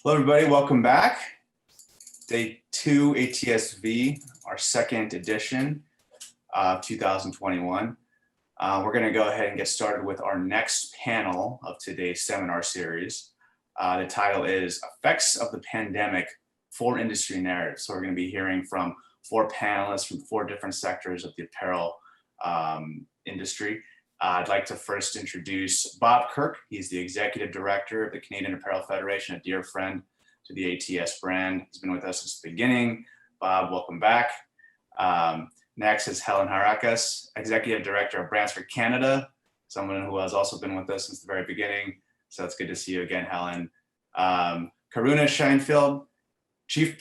Hello, everybody. Welcome back. Day 2 ATSV, our second edition of 2021. We're going to go ahead and get started with our next panel of today's seminar series. The title is Effects of the Pandemic, 4 Industry Narratives. So we're going to be hearing from 4 panelists from 4 different sectors of the apparel industry. I'd like to first introduce Bob Kirke. He's the Executive Director of the Canadian Apparel Federation, a dear friend to the ATS brand. He's been with us since the beginning. Bob, welcome back. Next is Helen Harakas, Executive Director of Brands for Canada, someone who has also been with us since the very beginning. So it's good to see you again, Helen. Karuna Scheinfeld, Chief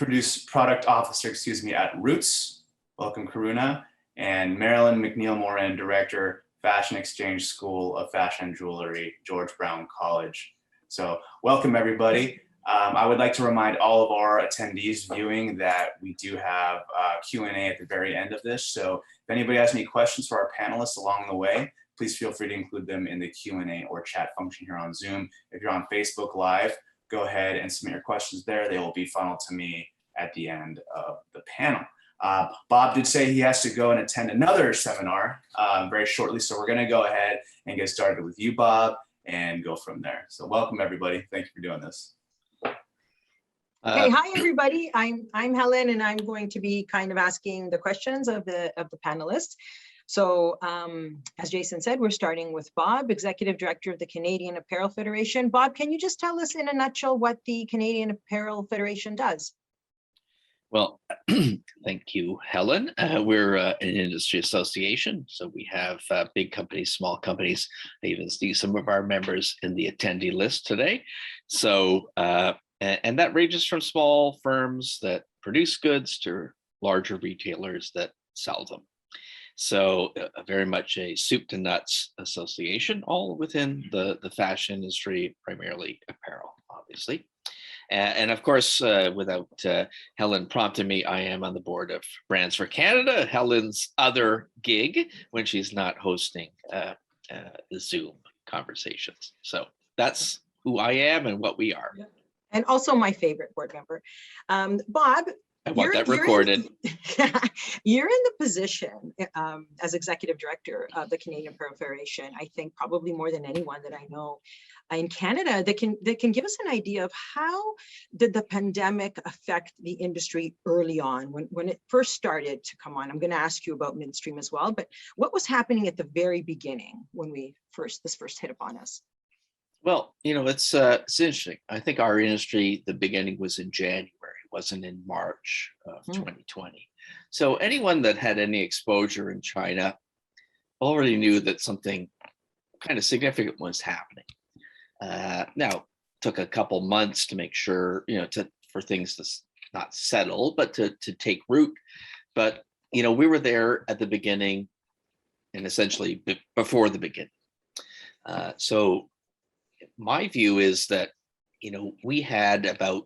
Product Officer, at Roots. Welcome, Karuna. And Marilyn McNeil-Morin, Director, Fashion Exchange School of Fashion and Jewelry, George Brown College. So welcome, everybody. I would like to remind all of our attendees viewing that we do have Q&A at the very end of this. So if anybody has any questions for our panelists along the way, please feel free to include them in the Q&A or chat function here on Zoom. If you're on Facebook Live, go ahead and submit your questions there. They will be funneled to me at the end of the panel. Bob did say he has to go and attend another seminar very shortly. So we're going to go ahead and get started with you, Bob, and go from there. So welcome, everybody. Thank you for doing this. Hey, hi, everybody. I'm Helen, and I'm going to be kind of asking the questions of the panelists. So as Jason said, we're starting with Bob, Executive Director of the Canadian Apparel Federation. Bob, can you just tell us in a nutshell what the Canadian Apparel Federation does? Well, thank you, Helen. We're an industry association, so we have big companies, small companies. I even see some of our members in the attendee list today. So, and that ranges from small firms that produce goods to larger retailers that sell them. So very much a soup to nuts association, all within the fashion industry, primarily apparel, obviously. And of course, without Helen prompting me, I am on the board of Brands for Canada, Helen's other gig when she's not hosting the Zoom conversations. So that's who I am and what we are. And also my favorite board member. Bob, I want that recorded. You're in the position as Executive Director of the Canadian Apparel Federation, I think probably more than anyone that I know in Canada that can give us an idea of how did the pandemic affect the industry early on when it first started to come on. I'm going to ask you about midstream as well, but what was happening at the very beginning when this first hit upon us? Well, it's interesting. I think our industry, the beginning was in January, wasn't in March of 2020. So anyone that had any exposure in China already knew that something kind of significant was happening. Now, it took a couple months to make sure, for things to not settle, but to take root. But, we were there at the beginning and essentially before the beginning. So my view is that, we had about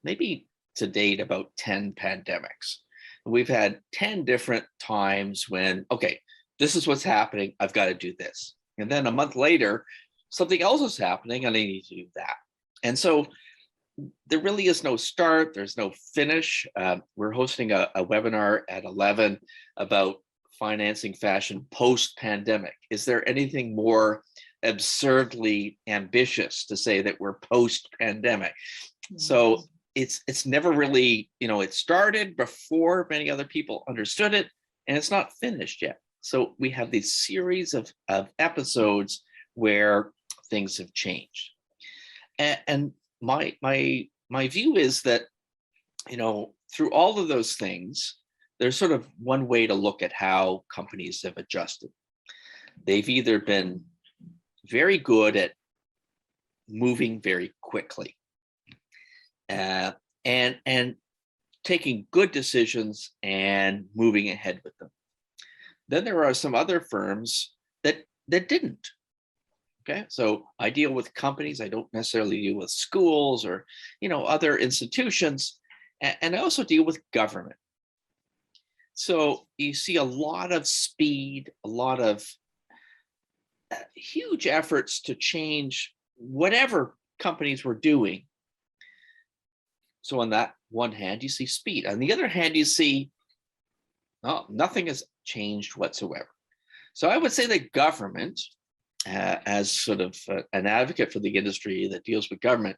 maybe to date about 10 pandemics. We've had 10 different times when, okay, this is what's happening. I've got to do this. And then a month later, something else is happening and I need to do that. And so there really is no start. There's no finish. We're hosting a webinar at 11 about financing fashion post-pandemic. Is there anything more absurdly ambitious to say that we're post-pandemic? So it's never really, it started before many other people understood it, and it's not finished yet. So we have these series of episodes where things have changed. And my view is that, through all of those things, there's sort of one way to look at how companies have adjusted. They've either been very good at moving very quickly and taking good decisions and moving ahead with them. Then there are some other firms that didn't. Okay, so I deal with companies. I don't necessarily deal with schools or other institutions, and I also deal with government. So you see a lot of speed, a lot of huge efforts to change whatever companies were doing So on that one hand, you see speed. On the other hand, you see, oh, nothing has changed whatsoever. So I would say that government, as sort of an advocate for the industry that deals with government,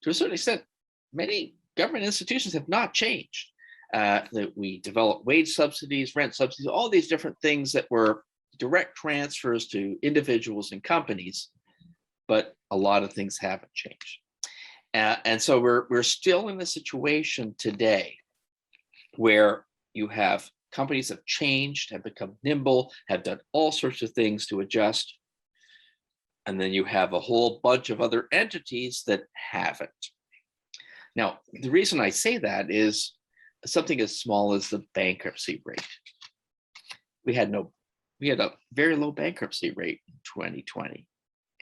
to a certain extent, many government institutions have not changed. That we developed wage subsidies, rent subsidies, all these different things that were direct transfers to individuals and companies, but a lot of things haven't changed. And so we're still in a situation today where you have companies have changed, have become nimble, have done all sorts of things to adjust. And then you have a whole bunch of other entities that haven't. Now, the reason I say that is something as small as the bankruptcy rate. We had a very low bankruptcy rate in 2020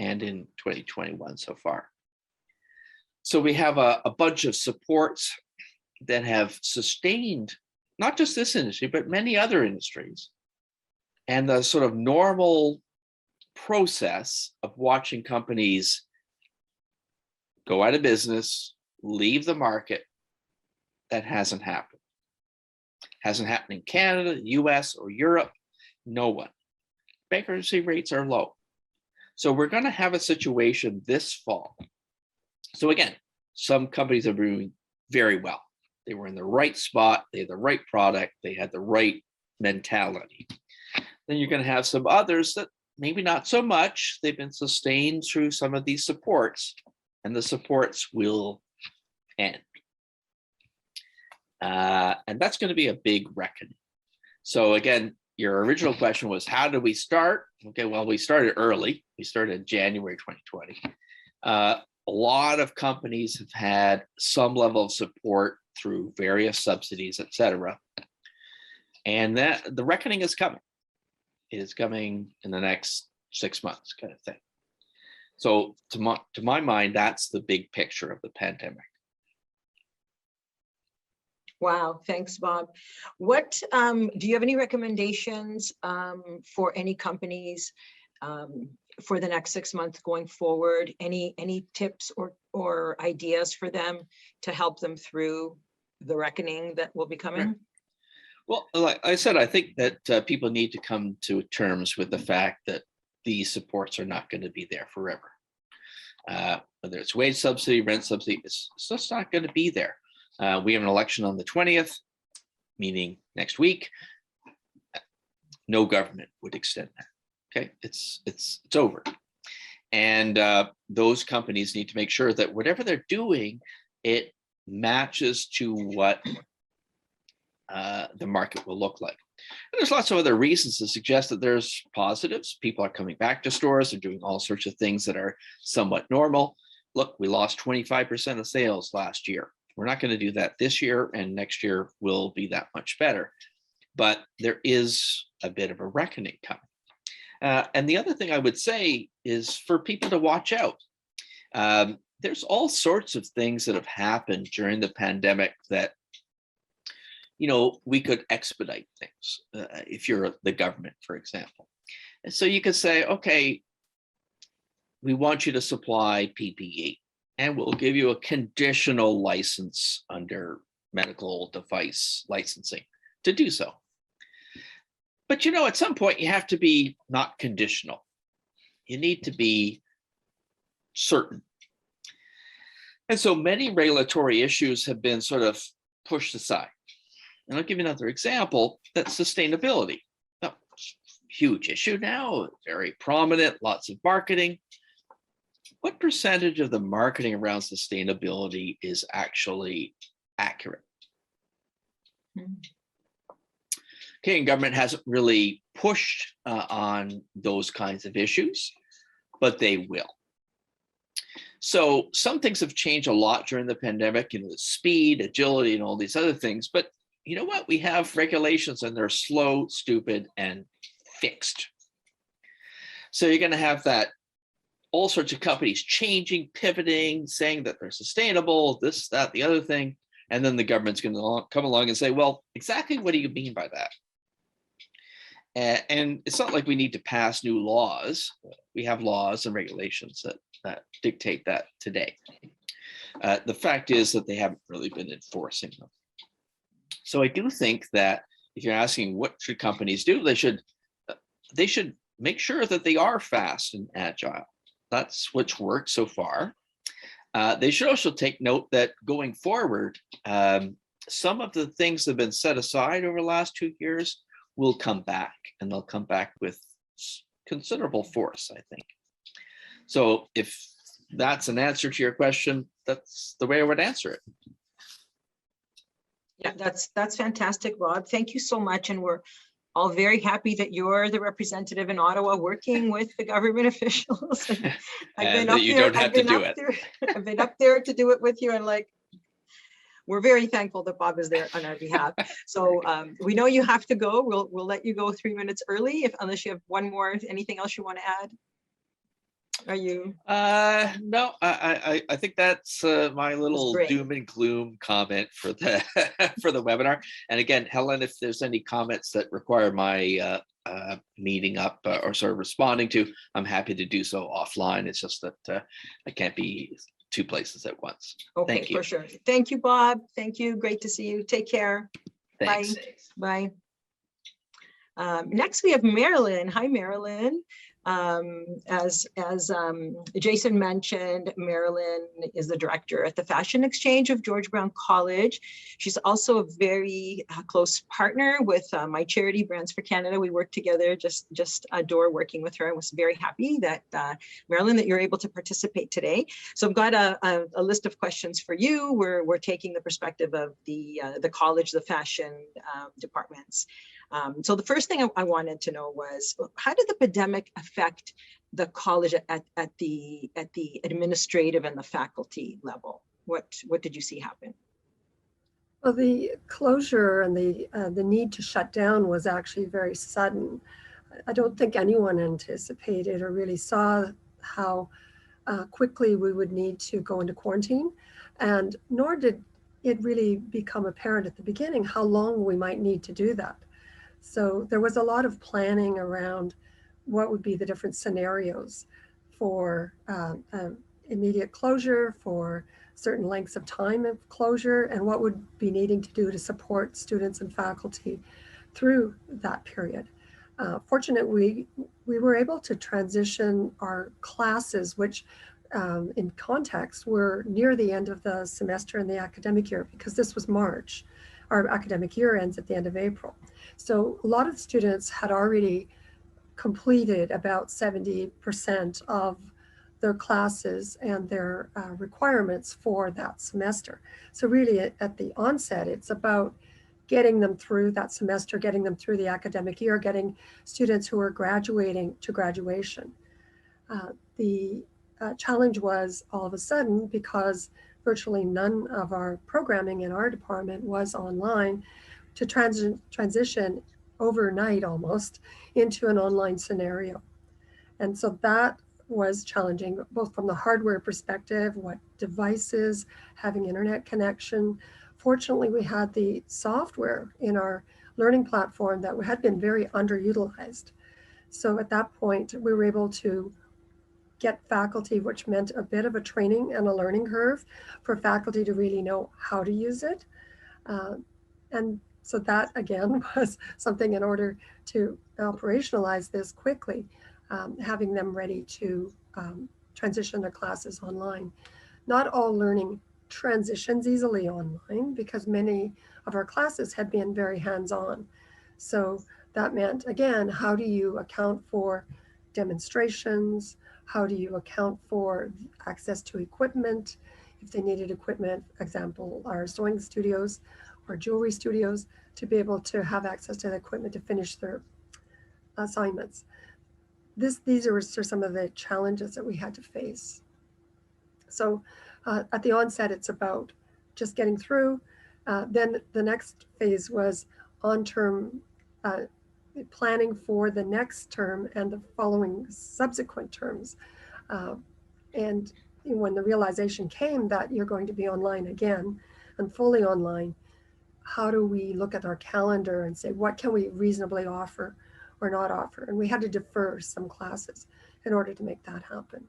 and in 2021 so far. So we have a bunch of supports that have sustained not just this industry, but many other industries. And the sort of normal process of watching companies go out of business, leave the market, that hasn't happened. Hasn't happened in Canada, US, or Europe. No one. Bankruptcy rates are low. So we're going to have a situation this fall. So again, some companies are doing very well. They were in the right spot, they had the right product, they had the right mentality. Then you're going to have some others that maybe not so much. They've been sustained through some of these supports, and the supports will end. And that's going to be a big reckoning. So again, your original question was, how do we start? Okay, well, we started early. We started in January 2020. A lot of companies have had some level of support through various subsidies, et cetera. And that the reckoning is coming. It is coming in the next 6 months, kind of thing. So to my mind, that's the big picture of the pandemic. Wow, thanks, Bob. What do you have any recommendations for any companies for the next 6 months going forward? Any tips or ideas for them to help them through the reckoning that will be coming? Right. Well, like I said, I think that people need to come to terms with the fact that these supports are not going to be there forever. Whether it's wage subsidy, rent subsidy, it's just not going to be there. We have an election on the 20th, meaning next week. No government would extend that. Okay, it's over. And those companies need to make sure that whatever they're doing, it matches to what the market will look like. And there's lots of other reasons to suggest that there's positives. People are coming back to stores. They're doing all sorts of things that are somewhat normal. Look, we lost 25% of sales last year. We're not going to do that this year, and next year will be that much better. But there is a bit of a reckoning coming. And the other thing I would say is for people to watch out. There's all sorts of things that have happened during the pandemic that, you know, we could expedite things if you're the government, for example. And so you could say, okay, we want you to supply PPE, and we'll give you a conditional license under medical device licensing to do so. But, you know, at some point you have to be not conditional. You need to be certain. And so many regulatory issues have been sort of pushed aside. And I'll give you another example, that's sustainability. Now, huge issue now, very prominent, lots of marketing. What percentage of the marketing around sustainability is actually accurate? Okay, and government hasn't really pushed on those kinds of issues, but they will. So some things have changed a lot during the pandemic, you know, the speed, agility, and all these other things. But you know what? We have regulations and they're slow, stupid, and fixed. So you're going to have that all sorts of companies changing, pivoting, saying that they're sustainable, this, that, the other thing. And then the government's going to come along and say, well, exactly what do you mean by that? And it's not like we need to pass new laws. We have laws and regulations that dictate that today. The fact is that they haven't really been enforcing them. So I do think that if you're asking what should companies do, they should make sure that they are fast and agile. That's what's worked so far. They should also take note that going forward, some of the things that have been set aside over the last 2 years will come back, and they'll come back with considerable force, I think. So if that's an answer to your question, that's the way I would answer it. Yeah, that's fantastic, Bob. Thank you so much. And we're all very happy that you're the representative in Ottawa working with the government officials. And that you don't have to do it. I've been up there to do it with you, and like, we're very thankful that Bob is there on our behalf. So we know you have to go. We'll let you go 3 minutes early, unless you have one more, anything else you want to add? Are you? No, I think that's my little doom and gloom comment for the for the webinar. And again, Helen, if there's any comments that require my meeting up or sort of responding to, I'm happy to do so offline. It's just that I can't be 2 places at once. Okay, thank you. For sure. Thank you, Bob. Thank you. Great to see you. Take care. Thanks. Bye. Bye. Next, we have Marilyn. Hi, Marilyn. As Jason mentioned, Marilyn is the director at the Fashion Exchange of George Brown College. She's also a very close partner with my charity, Brands for Canada. We work together, just adore working with her. I was very happy that, Marilyn, that you're able to participate today. So I've got a list of questions for you. We're taking the perspective of the college, the fashion departments. So the first thing I wanted to know was, how did the pandemic affect the college at the administrative and the faculty level? What did you see happen? Well, the closure and the need to shut down was actually very sudden. I don't think anyone anticipated or really saw how quickly we would need to go into quarantine, and nor did it really become apparent at the beginning how long we might need to do that. So there was a lot of planning around what would be the different scenarios for immediate closure, for certain lengths of time of closure, and what would be needing to do to support students and faculty through that period. Fortunately, we were able to transition our classes, which in context were near the end of the semester and the academic year, because this was March. Our academic year ends at the end of April. So a lot of students had already completed about 70% of their classes and their requirements for that semester. So really at the onset, it's about getting them through that semester, getting them through the academic year, getting students who are graduating to graduation. The challenge was all of a sudden, because virtually none of our programming in our department was online, to transition overnight almost into an online scenario. And so that was challenging, both from the hardware perspective, what devices, having internet connection. Fortunately, we had the software in our learning platform that had been very underutilized. So at that point, we were able to get faculty, which meant a bit of a training and a learning curve for faculty to really know how to use it. And so that, again, was something in order to operationalize this quickly, having them ready to transition their classes online. Not all learning transitions easily online, because many of our classes had been very hands-on. So that meant, again, how do you account for demonstrations? How do you account for access to equipment? If they needed equipment, example, our sewing studios or jewelry studios, to be able to have access to the equipment to finish their assignments. These are some of the challenges that we had to face. So at the onset, it's about just getting through. Then the next phase was on-term planning for the next term and the following subsequent terms. And when the realization came that you're going to be online again and fully online, how do we look at our calendar and say, what can we reasonably offer or not offer? And we had to defer some classes in order to make that happen.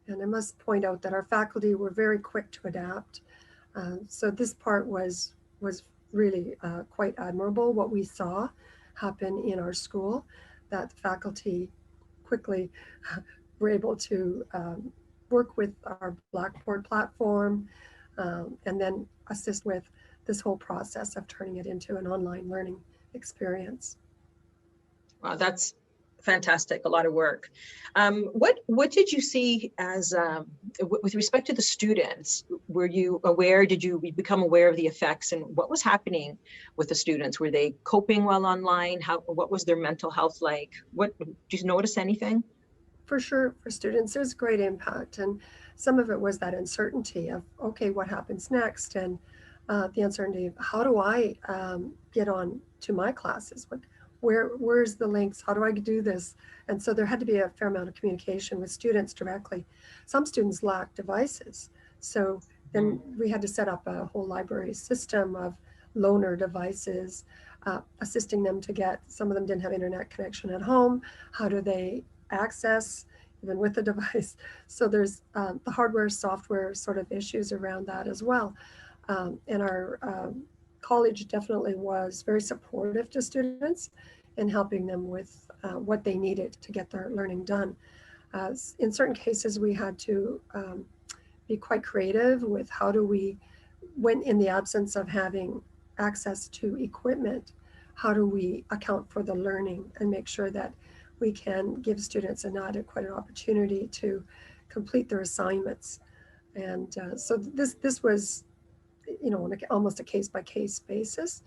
And I must point out that our faculty were very quick to adapt. So this part was really quite admirable, what we saw happen in our school, that the faculty quickly were able to work with our Blackboard platform and then assist with this whole process of turning it into an online learning experience. Wow, that's fantastic. A lot of work. What did you see as with respect to the students? Were you aware? Did you become aware of the effects, and what was happening with the students? Were they coping well online? What was their mental health like? What did you notice anything? For sure, for students, there's great impact, and some of it was that uncertainty of, okay, what happens next, and the uncertainty of how do I get on to my classes? Where's the links? How do I do this? And so there had to be a fair amount of communication with students directly. Some students lacked devices, so then we had to set up a whole library system of loaner devices, assisting them to get. Some of them didn't have internet connection at home. How do they access even with the device? So there's the hardware, software sort of issues around that as well. And our college definitely was very supportive to students and helping them with what they needed to get their learning done. In certain cases, we had to be quite creative with how do we, when in the absence of having access to equipment, how do we account for the learning and make sure that we can give students an adequate opportunity to complete their assignments. And so this was, you know, almost a case-by-case basis.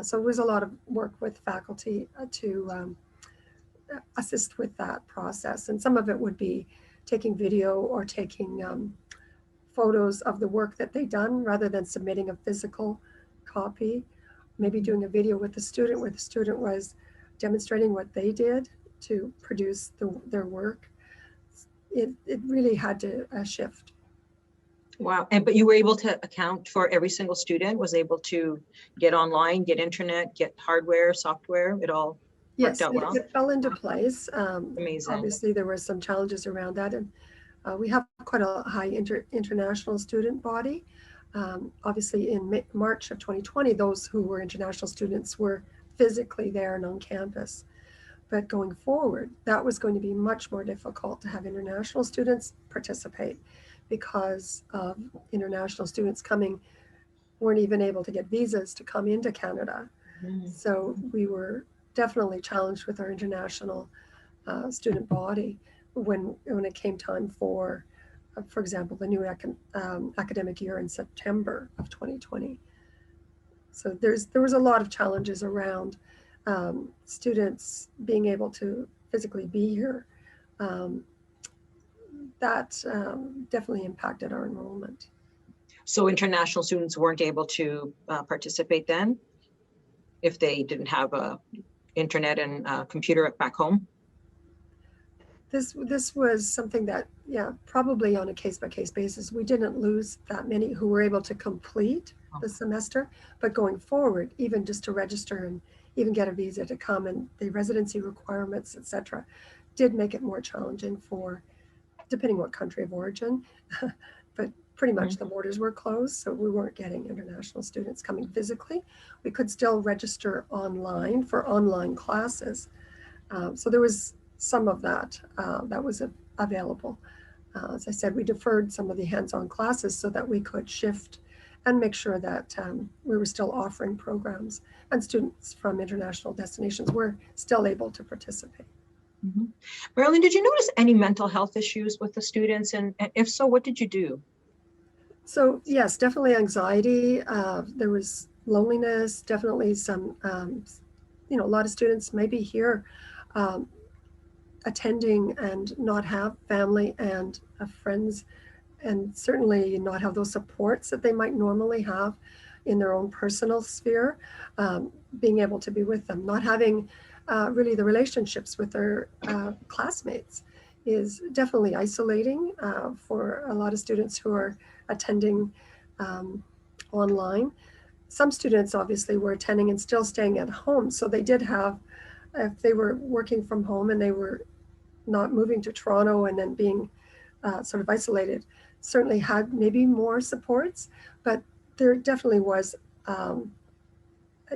So it was a lot of work with faculty to assist with that process. And some of it would be taking video or taking photos of the work that they'd done rather than submitting a physical copy. Maybe doing a video with the student where the student was demonstrating what they did to produce their work. It really had to shift. Wow. But you were able to account for every single student was able to get online, get internet, get hardware, software. It all worked out well. It fell into place. Amazing. Obviously, there were some challenges around that, and we have quite a high international student body. Obviously, in March of 2020, those who were international students were physically there and on campus. But going forward, that was going to be much more difficult to have international students participate because of international students weren't even able to get visas to come into Canada. So we were definitely challenged with our international student body when it came time for example, the new academic year in September of 2020. So there was a lot of challenges around students being able to physically be here. That definitely impacted our enrollment. So international students weren't able to participate then if they didn't have a internet and computer back home? This was something that, yeah, probably on a case-by-case basis. We didn't lose that many who were able to complete the semester, but going forward, even just to register and even get a visa to come and the residency requirements, etc., did make it more challenging for, depending what country of origin, but pretty much the borders were closed, so we weren't getting international students coming physically. We could still register online for online classes. So there was some of that that was available. As I said, we deferred some of the hands-on classes so that we could shift and make sure that we were still offering programs and students from international destinations were still able to participate. Marilyn, did you notice any mental health issues with the students? And if so, what did you do? So yes, definitely anxiety. There was loneliness, definitely some, a lot of students maybe here attending and not have family and friends, and certainly not have those supports that they might normally have in their own personal sphere, being able to be with them, not having really the relationships with their classmates is definitely isolating for a lot of students who are attending online. Some students obviously were attending and still staying at home, so they did have, if they were working from home and they were not moving to Toronto and then being sort of isolated certainly had maybe more supports, but there definitely was,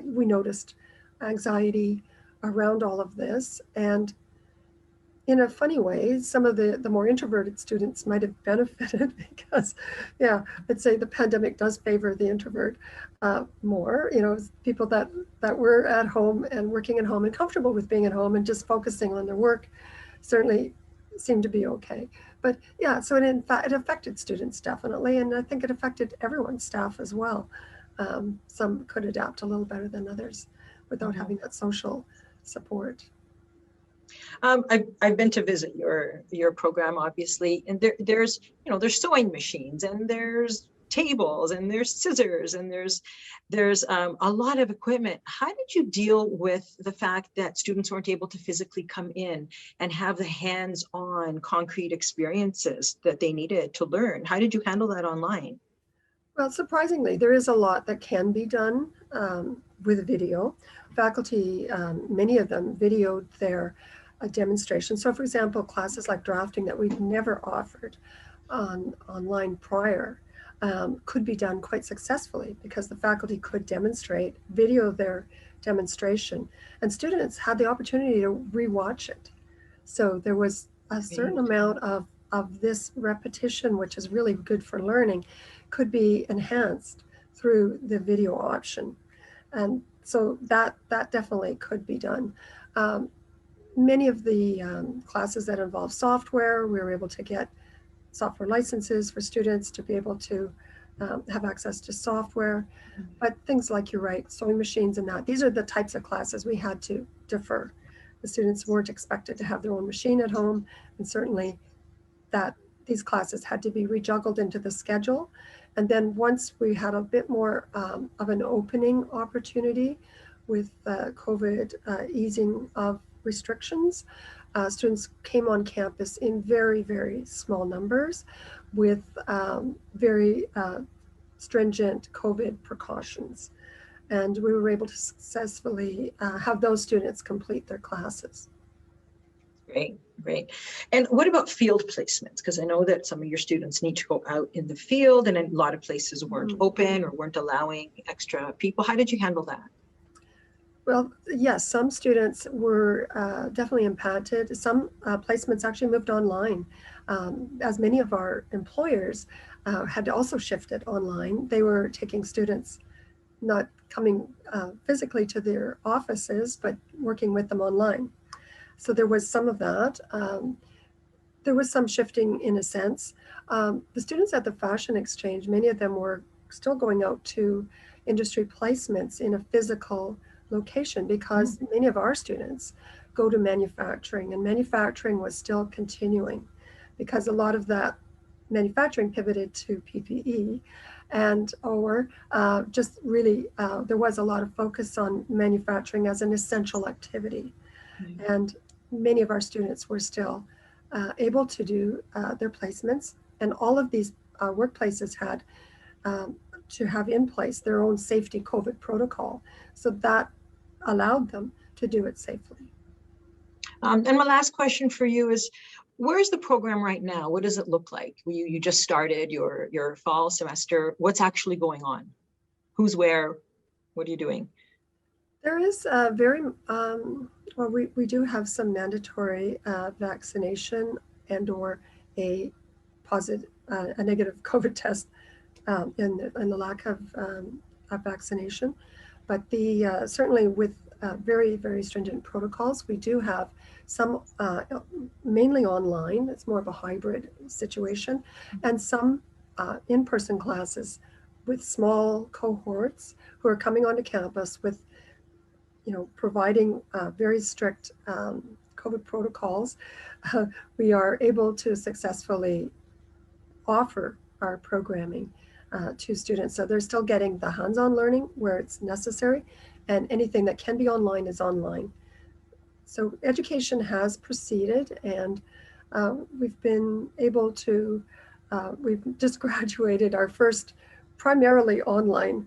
we noticed anxiety around all of this. And in a funny way, some of the more introverted students might have benefited because, yeah, I'd say the pandemic does favor the introvert more. You know, people that were at home and working at home and comfortable with being at home and just focusing on their work certainly seemed to be okay. But yeah, so in fact, it affected students definitely, and I think it affected everyone's staff as well. Some could adapt a little better than others without having that social support. I've been to visit your program, obviously, and there's sewing machines, and there's tables, and there's scissors, and there's a lot of equipment. How did you deal with the fact that students weren't able to physically come in and have the hands-on concrete experiences that they needed to learn? How did you handle that online? Well, surprisingly, there is a lot that can be done with video. Faculty, many of them videoed their demonstration. So for example, classes like drafting that we've never offered online prior could be done quite successfully because the faculty could demonstrate, video their demonstration, and students had the opportunity to rewatch it. So there was a certain amount of this repetition, which is really good for learning, could be enhanced through the video option. And so that definitely could be done. Many of the classes that involve software, we were able to get software licenses for students to be able to have access to software. But things like, you're right, sewing machines and that, these are the types of classes we had to defer. The students weren't expected to have their own machine at home, and certainly that these classes had to be rejuggled into the schedule. And then once we had a bit more of an opening opportunity with COVID easing of restrictions, students came on campus in very, very small numbers with very stringent COVID precautions. And we were able to successfully have those students complete their classes. Great, great. And what about field placements? Because I know that some of your students need to go out in the field, and a lot of places weren't open or weren't allowing extra people. How did you handle that? Well, yes, some students were definitely impacted. Some placements actually moved online. As many of our employers had also shifted online. They were taking students, not coming physically to their offices, but working with them online. So there was some of that. There was some shifting in a sense. The students at the Fashion Exchange, many of them were still going out to industry placements in a physical location because many of our students go to manufacturing, and manufacturing was still continuing because a lot of that manufacturing pivoted to PPE, and just really there was a lot of focus on manufacturing as an essential activity. And many of our students were still able to do their placements, and all of these workplaces had to have in place their own safety COVID protocol. So that allowed them to do it safely. And my last question for you is, where's the program right now? What does it look like? You just started your fall semester. What's actually going on? Who's where? What are you doing? There is well, we do have some mandatory vaccination and or a negative COVID test in the lack of vaccination. But certainly with very, very stringent protocols, we do have some mainly online. It's more of a hybrid situation, and some in-person classes with small cohorts who are coming onto campus with, providing very strict COVID protocols. We are able to successfully offer our programming to students. So they're still getting the hands-on learning where it's necessary, and anything that can be online is online. So education has proceeded, and we've been able to, we've just graduated our first primarily online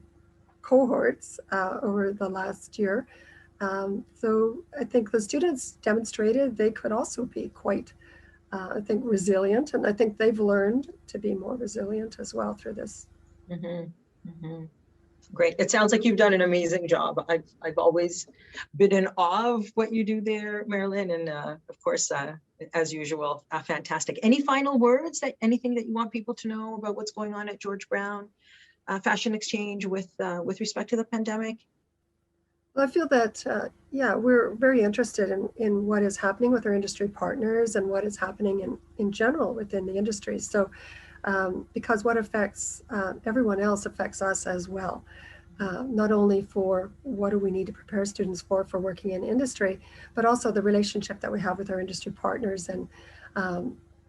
cohorts over the last year. So I think the students demonstrated they could also be quite I think, resilient. And I think they've learned to be more resilient as well through this. Great. It sounds like you've done an amazing job. I've always been in awe of what you do there, Marilyn. And of course, as usual, fantastic. Any final words, anything that you want people to know about what's going on at George Brown Fashion Exchange with respect to the pandemic? Well, I feel that, yeah, we're very interested in what is happening with our industry partners and what is happening in general within the industry. So, because what affects everyone else affects us as well. Not only for what do we need to prepare students for working in industry, but also the relationship that we have with our industry partners and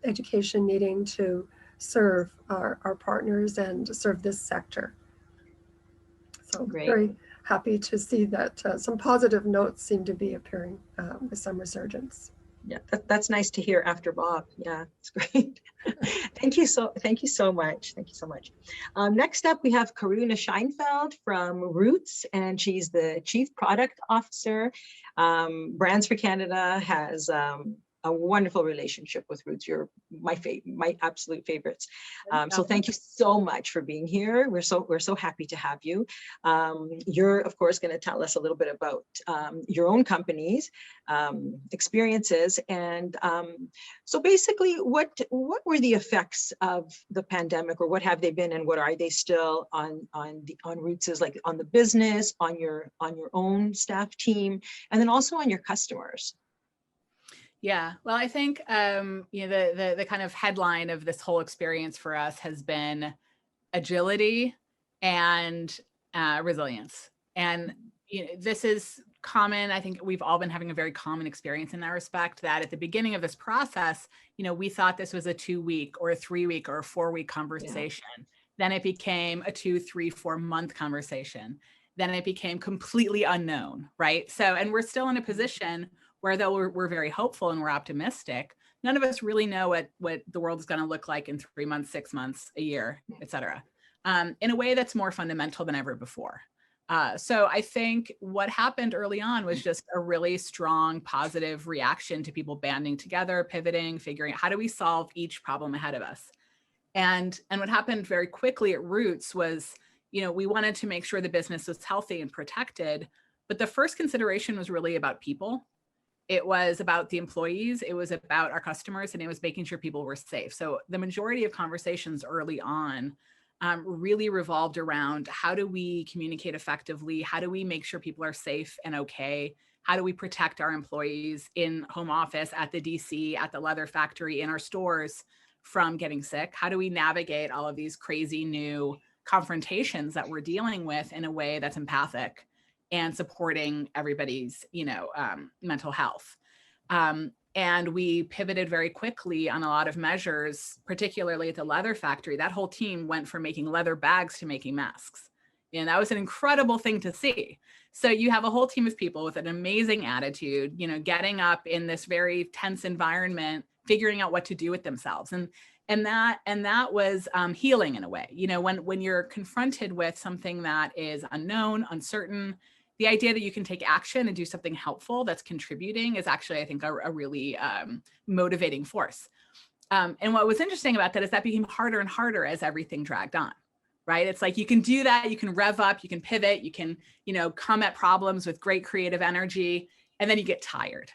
education needing to serve our partners and serve this sector. So Great. Very happy to see that some positive notes seem to be appearing with some resurgence. Yeah, that's nice to hear after Bob. Yeah, it's great. Thank you so much. Thank you so much. Next up, we have Karuna Scheinfeld from Roots, and she's the Chief Product Officer. Brands for Canada has a wonderful relationship with Roots. You're my absolute favorites. So thank you so much for being here. We're so happy to have you. You're of course going to tell us a little bit about your own company's experiences, and so basically, what were the effects of the pandemic, or what have they been, and what are they still on Roots' like on the business, on your own staff team, and then also on your customers? Yeah, well, I think the kind of headline of this whole experience for us has been agility and resilience. And this is common. I think we've all been having a very common experience in that respect, that at the beginning of this process, we thought this was a 2-week or a 3-week or a 4-week conversation. Yeah. Then it became a 2, 3, 4-month conversation. Then it became completely unknown, right? So, and we're still in a position where, though we're very hopeful and we're optimistic, none of us really know what the world is going to look like in 3 months, 6 months, a year, et cetera, in a way that's more fundamental than ever before. So I think what happened early on was just a really strong, positive reaction to people banding together, pivoting, figuring out how do we solve each problem ahead of us. And what happened very quickly at Roots was, we wanted to make sure the business was healthy and protected, but the first consideration was really about people. It was about the employees, it was about our customers, and it was making sure people were safe. So the majority of conversations early on really revolved around how do we communicate effectively? How do we make sure people are safe and okay? How do we protect our employees in home office, at the DC, at the leather factory, in our stores from getting sick? How do we navigate all of these crazy new confrontations that we're dealing with in a way that's empathic and supporting everybody's, mental health? And we pivoted very quickly on a lot of measures, particularly at the leather factory. That whole team went from making leather bags to making masks. And that was an incredible thing to see. So you have a whole team of people with an amazing attitude, getting up in this very tense environment, figuring out what to do with themselves. And that was healing in a way. When you're confronted with something that is unknown, uncertain, the idea that you can take action and do something helpful that's contributing is actually, I think, a really motivating force. And what was interesting about that is that became harder and harder as everything dragged on, right? It's like you can do that, you can rev up, you can pivot, you can, come at problems with great creative energy, and then you get tired.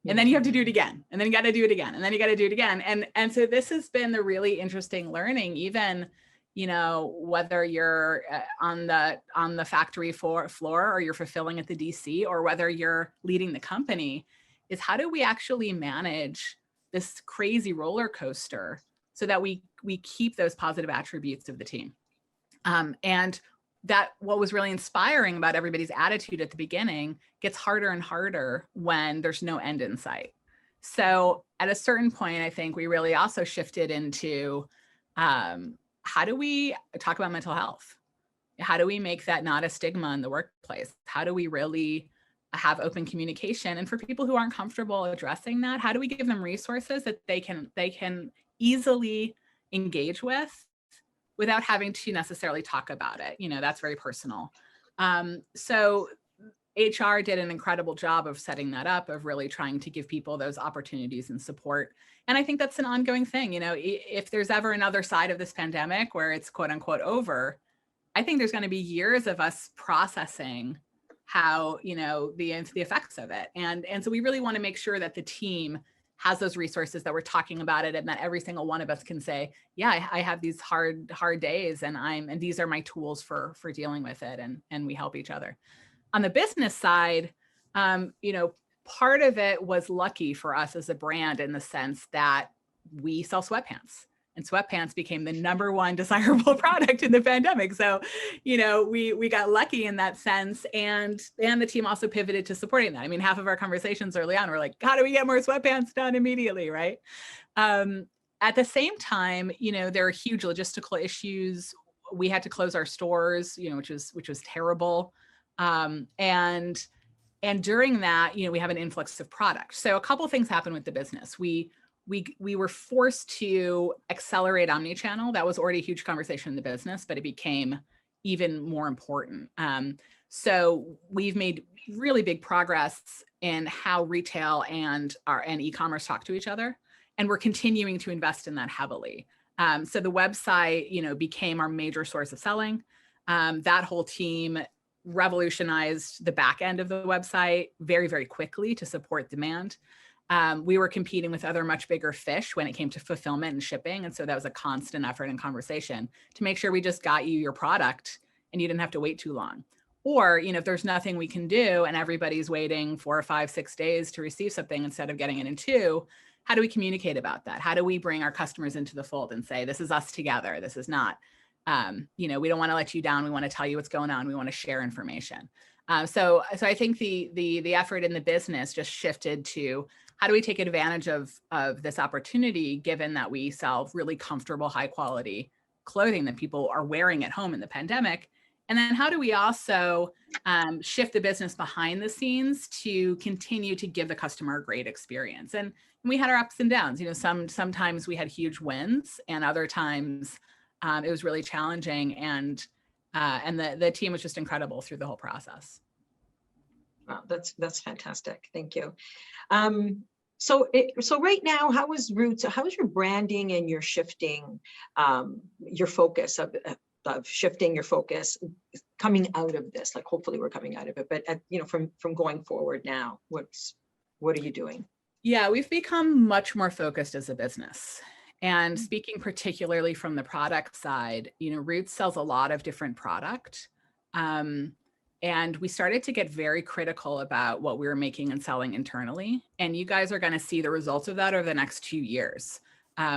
And then you have to do it again, and then you got to do it again, and then you got to do it again. And so this has been the really interesting learning, even whether you're on the factory floor or you're fulfilling at the DC, or whether you're leading the company, is how do we actually manage this crazy roller coaster so that we keep those positive attributes of the team? And that what was really inspiring about everybody's attitude at the beginning gets harder and harder when there's no end in sight. So at a certain point, I think we really also shifted into how do we talk about mental health? How do we make that not a stigma in the workplace? How do we really have open communication? And for people who aren't comfortable addressing that, how do we give them resources that they can easily engage with without having to necessarily talk about it? That's very personal. So HR did an incredible job of setting that up, of really trying to give people those opportunities and support. And I think that's an ongoing thing. If there's ever another side of this pandemic where it's quote unquote over, I think there's going to be years of us processing how, the effects of it. And so we really want to make sure that the team has those resources, that we're talking about it, and that every single one of us can say, yeah, I have these hard days, and these are my tools for dealing with it. And we help each other. On the business side, part of it was lucky for us as a brand in the sense that we sell sweatpants. And sweatpants became the #1 desirable product in the pandemic. So, we got lucky in that sense. And the team also pivoted to supporting that. I mean, half of our conversations early on were like, how do we get more sweatpants done immediately, right? At the same time, there are huge logistical issues. We had to close our stores, which was terrible. And during that, we have an influx of product. So a couple of things happened with the business. We were forced to accelerate omnichannel. That was already a huge conversation in the business, but it became even more important. So we've made really big progress in how retail and e-commerce talk to each other, and we're continuing to invest in that heavily. So the website, became our major source of selling. That whole team revolutionized the back end of the website very, very quickly to support demand. We were competing with other much bigger fish when it came to fulfillment and shipping. And so that was a constant effort and conversation to make sure we just got you your product and you didn't have to wait too long. Or, if there's nothing we can do and everybody's waiting 4 or 5, 6 days to receive something instead of getting it in 2, how do we communicate about that? How do we bring our customers into the fold and say, this is us together, this is not, we don't want to let you down. We want to tell you what's going on. We want to share information. So I think the effort in the business just shifted to how do we take advantage of this opportunity, given that we sell really comfortable, high quality clothing that people are wearing at home in the pandemic? And then how do we also shift the business behind the scenes to continue to give the customer a great experience? And we had our ups and downs. Sometimes we had huge wins, and other times it was really challenging. And the team was just incredible through the whole process. Wow, that's fantastic. Thank you. So right now, how is Roots? How is your branding and your shifting your focus of shifting your focus coming out of this? Like, hopefully we're coming out of it, but from going forward now, what are you doing? Yeah, we've become much more focused as a business. And speaking particularly from the product side, Roots sells a lot of different product. And we started to get very critical about what we were making and selling internally. And you guys are going to see the results of that over the next 2 years.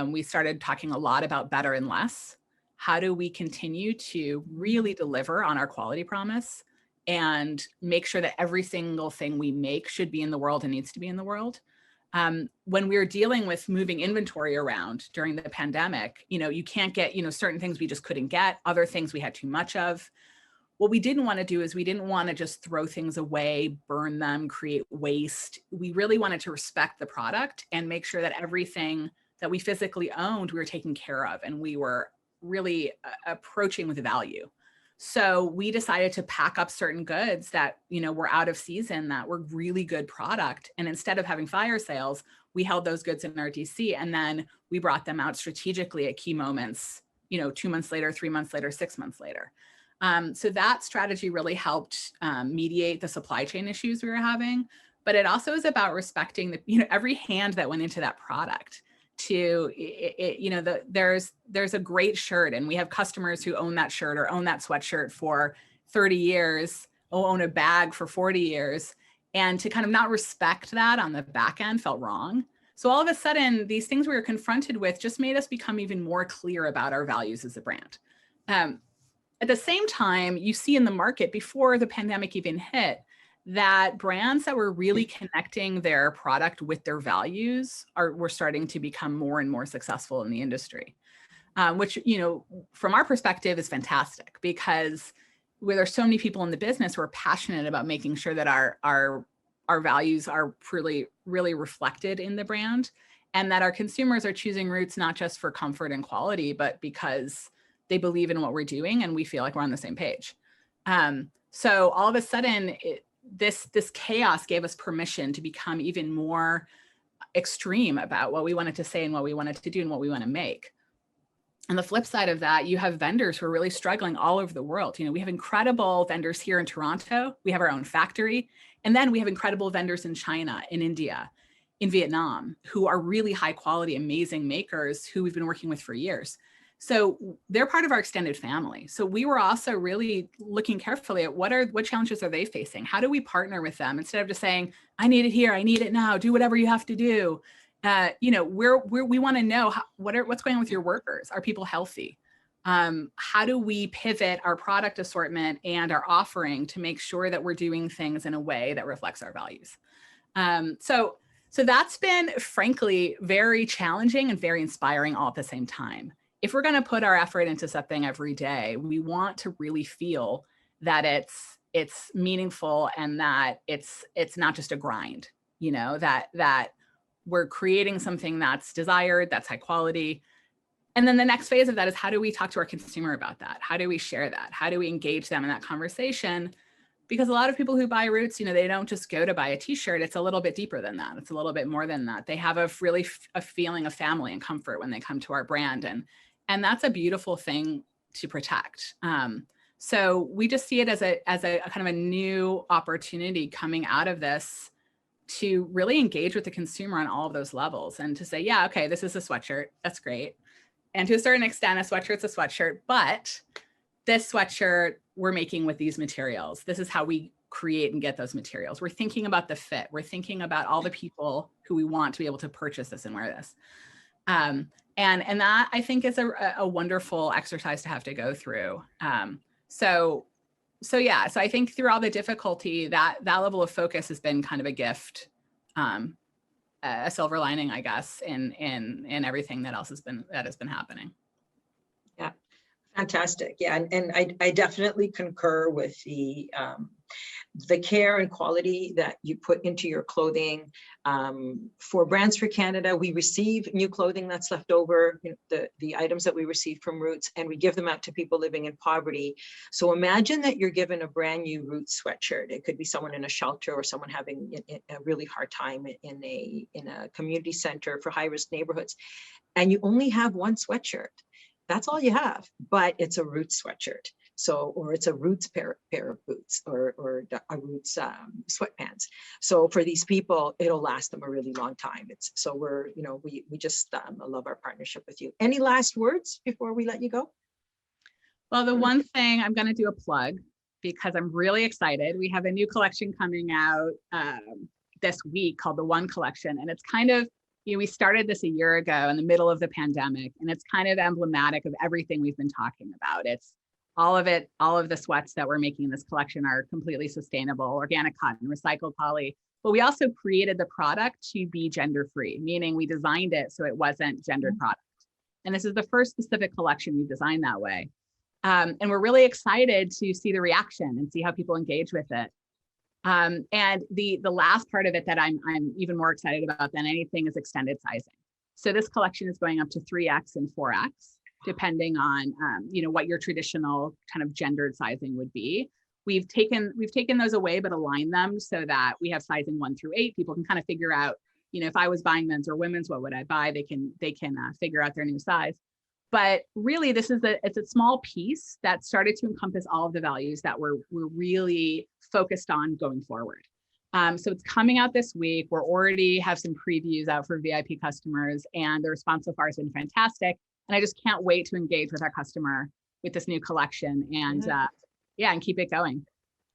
We started talking a lot about better and less. How do we continue to really deliver on our quality promise and make sure that every single thing we make should be in the world and needs to be in the world? When we were dealing with moving inventory around during the pandemic, you can't get, certain things we just couldn't get, other things we had too much of. What we didn't want to do is we didn't want to just throw things away, burn them, create waste. We really wanted to respect the product and make sure that everything that we physically owned, we were taking care of, and we were really approaching with value. So we decided to pack up certain goods that, were out of season, that were really good product. And instead of having fire sales, we held those goods in our DC, and then we brought them out strategically at key moments, 2 months later, 3 months later, 6 months later. So that strategy really helped mediate the supply chain issues we were having, but it also is about respecting every hand that went into that product. There's a great shirt, and we have customers who own that shirt or own that sweatshirt for 30 years, or own a bag for 40 years, and to kind of not respect that on the back end felt wrong. So all of a sudden, these things we were confronted with just made us become even more clear about our values as a brand. At the same time, you see in the market before the pandemic even hit that brands that were really connecting their product with their values were starting to become more and more successful in the industry, which, from our perspective is fantastic, because where there's so many people in the business who are passionate about making sure that our values are really, really reflected in the brand, and that our consumers are choosing Roots not just for comfort and quality, but because they believe in what we're doing and we feel like we're on the same page. So all of a sudden, this chaos gave us permission to become even more extreme about what we wanted to say and what we wanted to do and what we want to make. On the flip side of that, you have vendors who are really struggling all over the world. We have incredible vendors here in Toronto. We have our own factory. And then we have incredible vendors in China, in India, in Vietnam, who are really high quality, amazing makers who we've been working with for years. So they're part of our extended family. So we were also really looking carefully at what challenges are they facing? How do we partner with them instead of just saying, I need it here, I need it now, do whatever you have to do. We want to know what's going on with your workers. Are people healthy? How do we pivot our product assortment and our offering to make sure that we're doing things in a way that reflects our values? So that's been, frankly, very challenging and very inspiring all at the same time. If we're going to put our effort into something every day, we want to really feel that it's meaningful and that it's not just a grind, that we're creating something that's desired, that's high quality. And then the next phase of that is, how do we talk to our consumer about that? How do we share that? How do we engage them in that conversation? Because a lot of people who buy Roots, they don't just go to buy a t-shirt. It's a little bit deeper than that. It's a little bit more than that. They have a feeling of family and comfort when they come to our brand. And that's a beautiful thing to protect. So we just see it as a kind of a new opportunity coming out of this to really engage with the consumer on all of those levels and to say, yeah, okay, this is a sweatshirt. That's great. And to a certain extent, a sweatshirt's a sweatshirt, but this sweatshirt we're making with these materials. This is how we create and get those materials. We're thinking about the fit. We're thinking about all the people who we want to be able to purchase this and wear this. And that, I think, is a wonderful exercise to have to go through. So I think through all the difficulty, that level of focus has been kind of a gift, a silver lining, I guess, in everything that has been happening. Yeah, fantastic. Yeah, and I definitely concur with the care and quality that you put into your clothing. For Brands for Canada, we receive new clothing that's left over, the items that we receive from Roots, and we give them out to people living in poverty. So imagine that you're given a brand new Roots sweatshirt. It could be someone in a shelter or someone having a really hard time in a community center for high-risk neighborhoods, and you only have one sweatshirt. That's all you have, but it's a Roots sweatshirt. So, or it's a Roots pair of boots or a Roots sweatpants. So for these people, it'll last them a really long time. So we just love our partnership with you. Any last words before we let you go? Well, the one thing I'm going to do a plug, because I'm really excited. We have a new collection coming out this week called the One Collection. And it's kind of, we started this a year ago in the middle of the pandemic, and it's kind of emblematic of everything we've been talking about. It's all of the sweats that we're making in this collection are completely sustainable, organic cotton, recycled poly, but we also created the product to be gender-free, meaning we designed it so it wasn't gendered product. And this is the first specific collection we've designed that way. And we're really excited to see the reaction and see how people engage with it. And the last part of it that I'm even more excited about than anything is extended sizing. So this collection is going up to 3X and 4X, depending on what your traditional kind of gendered sizing would be. We've taken those away, but aligned them so that we have sizing 1 through 8. People can kind of figure out, if I was buying men's or women's, what would I buy? They can figure out their new size. But really, it's a small piece that started to encompass all of the values that we're really focused on going forward. So it's coming out this week. We're already have some previews out for VIP customers, and the response so far has been fantastic. And I just can't wait to engage with our customer with this new collection and and keep it going.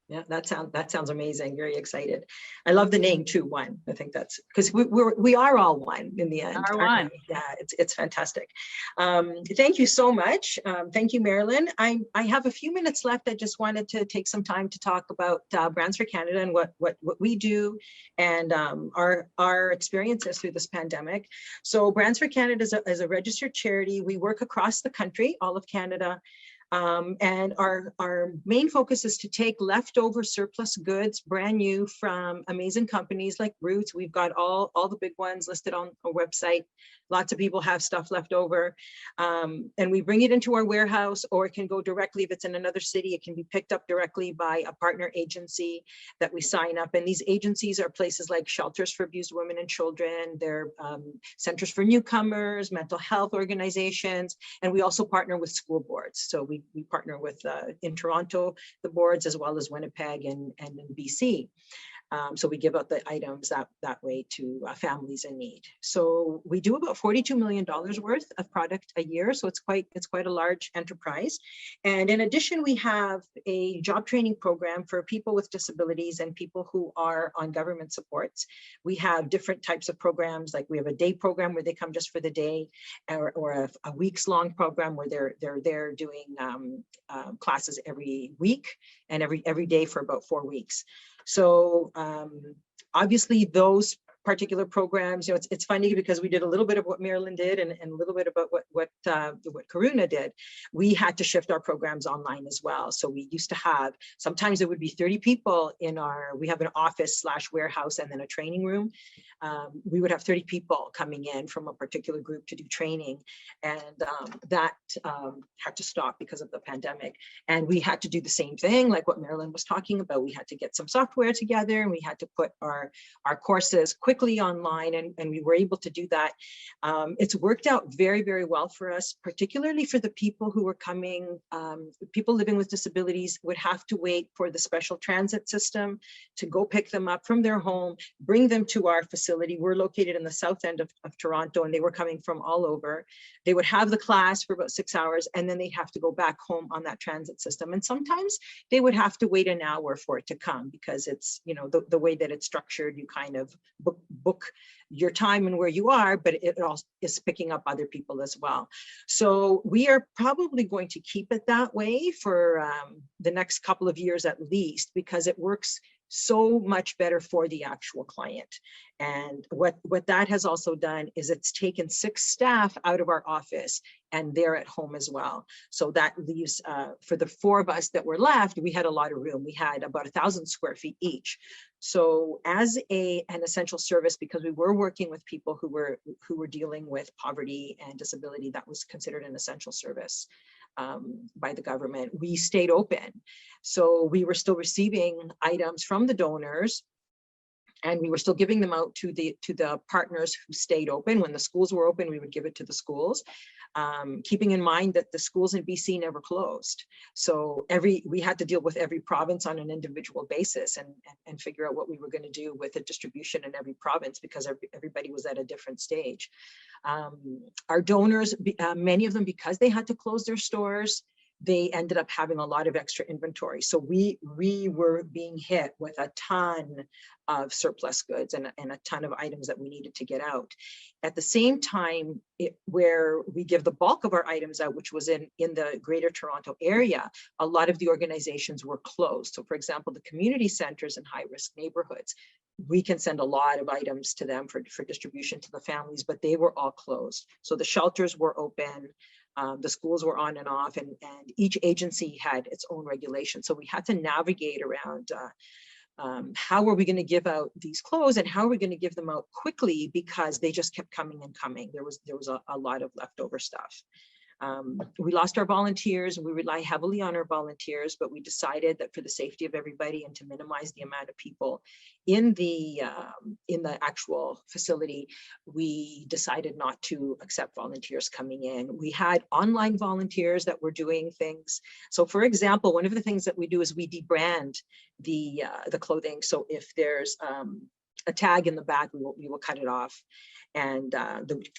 Yeah, that sounds amazing. Very excited. I love the name too, One. I think that's because we are all one in the end. Are one. Yeah, it's fantastic. Thank you so much. Thank you, Marilyn. I have a few minutes left. I just wanted to take some time to talk about Brands for Canada and what we do and our experiences through this pandemic. So Brands for Canada is a registered charity. We work across the country, all of Canada. And our main focus is to take leftover surplus goods, brand new from amazing companies like Roots. We've got all the big ones listed on our website. Lots of people have stuff left over. And we bring it into our warehouse, or it can go directly, if it's in another city, it can be picked up directly by a partner agency that we sign up. And these agencies are places like shelters for abused women and children. They're centers for newcomers, mental health organizations, and we also partner with school boards. So we partner with in Toronto, the boards, as well as Winnipeg and in BC. So we give out the items that way to families in need. So we do about $42 million worth of product a year. So it's quite a large enterprise. And in addition, we have a job training program for people with disabilities and people who are on government supports. We have different types of programs, like we have a day program where they come just for the day, or a week's long program where they're there doing classes every week and every day for about 4 weeks. So obviously those particular programs, it's funny because we did a little bit of what Marilyn did and a little bit about what Karuna did. We had to shift our programs online as well. So we used to have, sometimes it would be 30 people in we have an office / warehouse and then a training room. We would have 30 people coming in from a particular group to do training, and that had to stop because of the pandemic. And we had to do the same thing, like what Marilyn was talking about. We had to get some software together, and we had to put our courses quickly online, and we were able to do that. It's worked out very, very well for us, particularly for the people who were coming. People living with disabilities would have to wait for the special transit system to go pick them up from their home, bring them to our facility. We're located in the south end of Toronto, and they were coming from all over. They would have the class for about 6 hours, and then they'd have to go back home on that transit system. And sometimes they would have to wait an hour for it to come, because it's, the way that it's structured, you kind of book your time and where you are, but it also is picking up other people as well. So we are probably going to keep it that way for the next couple of years at least, because it works so much better for the actual client. And what that has also done is it's taken 6 staff out of our office, and they're at home as well. So that leaves, for the 4 of us that were left, we had a lot of room. We had about 1,000 square feet each. So as an essential service, because we were working with people who were dealing with poverty and disability, that was considered an essential service by the government, we stayed open. So we were still receiving items from the donors, and we were still giving them out to the partners who stayed open. When the schools were open, we would give it to the schools, keeping in mind that the schools in BC never closed. So we had to deal with every province on an individual basis and figure out what we were going to do with the distribution in every province, because everybody was at a different stage. Our donors, many of them, because they had to close their stores, they ended up having a lot of extra inventory. So we were being hit with a ton of surplus goods and a ton of items that we needed to get out. At the same time, where we give the bulk of our items out, which was in the Greater Toronto area, a lot of the organizations were closed. So for example, the community centers in high-risk neighborhoods, we can send a lot of items to them for distribution to the families, but they were all closed. So the shelters were open. The schools were on and off, and each agency had its own regulation. So we had to navigate around how are we going to give out these clothes, and how are we going to give them out quickly, because they just kept coming and coming. There was a lot of leftover stuff. We lost our volunteers, and we rely heavily on our volunteers, but we decided that for the safety of everybody and to minimize the amount of people in the actual facility, we decided not to accept volunteers coming in. We had online volunteers that were doing things. So for example, one of the things that we do is we debrand the clothing. So if there's a tag in the back, we will cut it off, and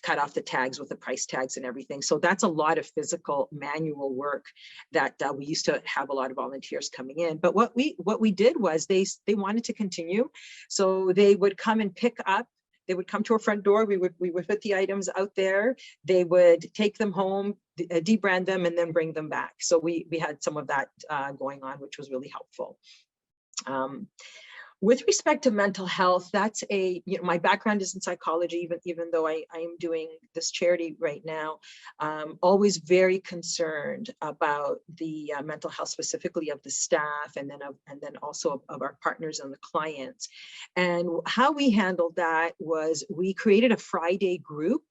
cut off the tags with the price tags and everything. So that's a lot of physical manual work that we used to have a lot of volunteers coming in. But what we did was they wanted to continue. So they would come and pick up. They would come to our front door. We would put the items out there. They would take them home, debrand them, and then bring them back. So we had some of that going on, which was really helpful. With respect to mental health, that's my background is in psychology, even though I am doing this charity right now, always very concerned about the mental health, specifically of the staff, and then also of our partners and the clients. And how we handled that was we created a Friday group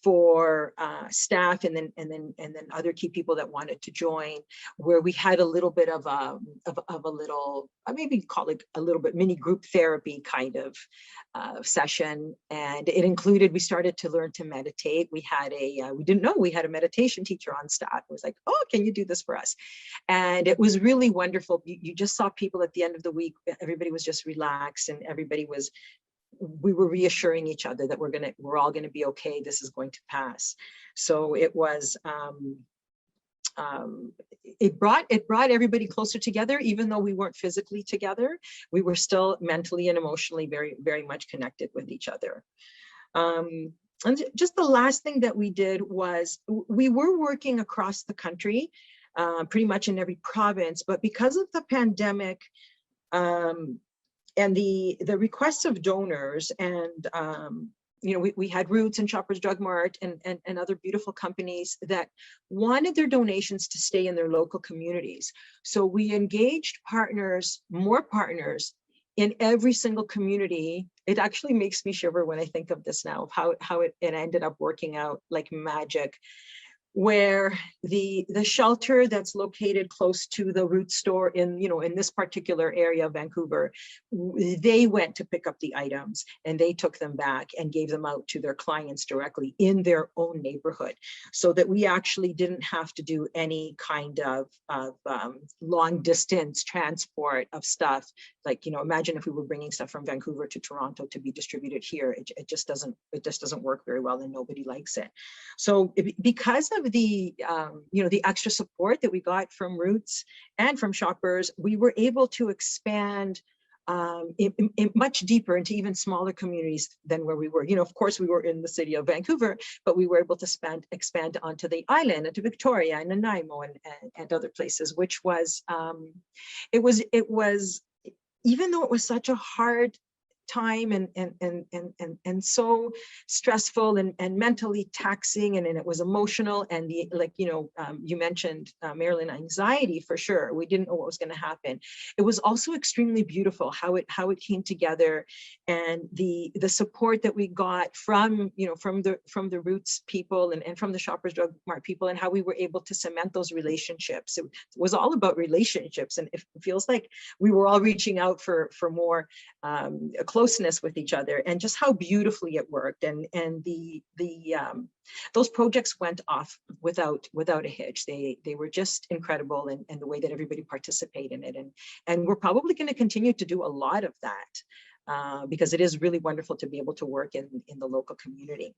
for staff and then other key people that wanted to join, where we had a little bit of a little, maybe call it a little bit mini group therapy kind of session. And it included, we started to learn to meditate. We had we didn't know we had a meditation teacher on staff. It was like, oh, can you do this for us? And it was really wonderful. You just saw people at the end of the week, everybody was just relaxed, and we were reassuring each other that we're all gonna be okay. This is going to pass. So it was, it brought everybody closer together, even though we weren't physically together. We were still mentally and emotionally very, very much connected with each other. And just the last thing that we did was we were working across the country, pretty much in every province, but because of the pandemic, and the requests of donors, and we had Roots and Shoppers Drug Mart and other beautiful companies that wanted their donations to stay in their local communities. So we engaged more partners in every single community. It actually makes me shiver when I think of this now, of how it ended up working out like magic, where the shelter that's located close to the Root store in this particular area of Vancouver, they went to pick up the items and they took them back and gave them out to their clients directly in their own neighborhood, so that we actually didn't have to do any kind of long distance transport of stuff. Like, imagine if we were bringing stuff from Vancouver to Toronto to be distributed here. It just doesn't work very well, and nobody likes it. So because of the the extra support that we got from Roots and from Shoppers, we were able to expand much deeper into even smaller communities than where we were. Of course, we were in the city of Vancouver, but we were able to expand onto the island, and to Victoria and Nanaimo and other places, which was it was even though it was such a hard time and so stressful and mentally taxing, and it was emotional, and you mentioned, Marilyn, anxiety, for sure. We didn't know what was going to happen. It was also extremely beautiful how it came together, and the support that we got from the Roots people and from the Shoppers Drug Mart people, and how we were able to cement those relationships. It was all about relationships, and it feels like we were all reaching out for more closeness with each other, and just how beautifully it worked. And those projects went off without a hitch. They were just incredible, and the way that everybody participated in it. And we're probably going to continue to do a lot of that, because it is really wonderful to be able to work in the local community.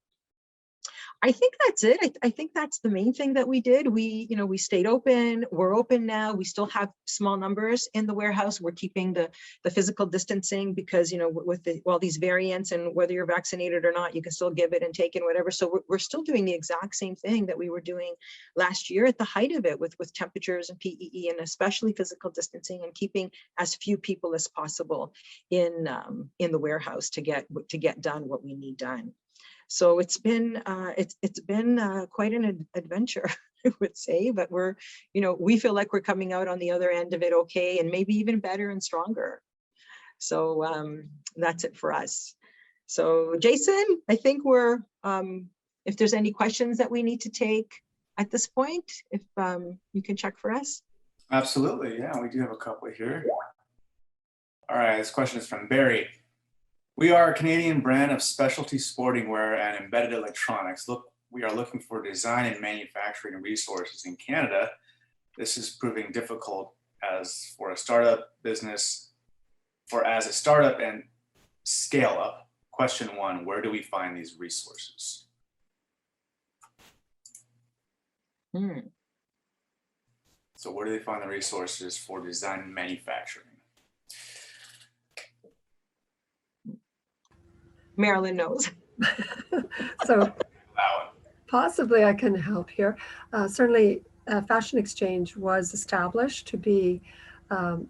I think that's it. I think that's the main thing that we did. We stayed open. We're open now. We still have small numbers in the warehouse. We're keeping the physical distancing, because, with all these variants, and whether you're vaccinated or not, you can still give it and take it, whatever. So we're still doing the exact same thing that we were doing last year at the height of it, with temperatures and PEE, and especially physical distancing, and keeping as few people as possible in the warehouse to get done what we need done. So it's been quite an adventure, I would say, but we feel like we're coming out on the other end of it okay, and maybe even better and stronger. So that's it for us. So Jason, I think we're, if there's any questions that we need to take at this point, if you can check for us. Absolutely, yeah, we do have a couple here. All right, this question is from Barry. We are a Canadian brand of specialty sporting wear and embedded electronics. We are looking for design and manufacturing resources in Canada. This is proving difficult as a startup and scale up. Question 1, where do we find these resources? So where do they find the resources for design and manufacturing? Marilyn knows. So possibly I can help here. Certainly, Fashion Exchange was established to be